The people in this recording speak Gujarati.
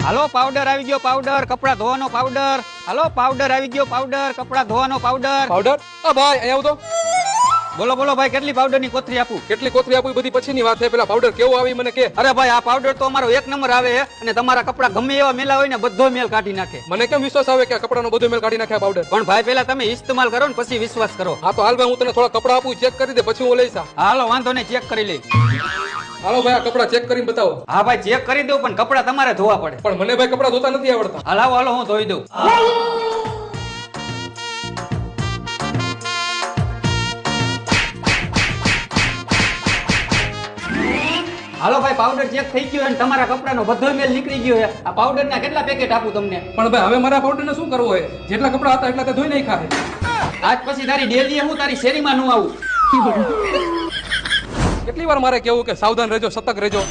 હાલો પાવડર આવી ગયો, પાવડર કપડા ધોવાનો પાવડર. હાલો પાવડર આવી ગયો, પાવડર કપડા ધોવાનો પાવડર. પાવડર? આ ભાઈ અહીંયા આવો તો. બોલો બોલો ભાઈ, કેટલી પાવડર ની કોથળી આપું? કેટલી કોથળી આપું એ બધી પછીની વાત છે, પેલા પાવડર કેવો આવી મને કે. અરે ભાઈ, આ પાવડર તો અમારો 1 નંબર આવે છે અને તમારા કપડા ગમે એવા મેલા હોય ને બધો મેલ કાઢી નાખે. મને કેમ વિશ્વાસ આવે કે આ કપડાનો બધો મેલ કાઢી નાખે આ પાવડર? પણ ભાઈ પેલા તમે ઇસ્તેમાલ કરો ને પછી વિશ્વાસ કરો. હા તો હાલ ભાઈ, હું તને થોડા કપડા આપું, ચેક કરી દે, પછી હું લઈશ. હાલો વાંધો નહીં, ચેક કરી લઈ. હાલો ભાઈ, આ કપડા ચેક કરીને બતાવો. હા ભાઈ, ચેક કરી દઉં પણ કપડા તમારે ધોવા પડે. પણ મને ભાઈ કપડા ધોતા નથી આવડતા. હાલ આવો, હાલો હું ધોઈ દઉં. હાલો ભાઈ, પાવડર ચેક થઈ ગયો અને તમારા કપડાનો બધો મેલ નીકળી ગયો છે. આ પાવડરના કેટલા પેકેટ આપું તમને? પણ ભાઈ હવે મારા પાવડરને શું કરવો હોય? જેટલા કપડા હતા એટલા તે ધોઈ નાખ્યા. આજ પછી તારી ડેલી હું તારી શેરીમાં નું આવું. કેટલી વાર મારે કેવું કે સાવધાન રહેજો, સતર્ક રહેજો.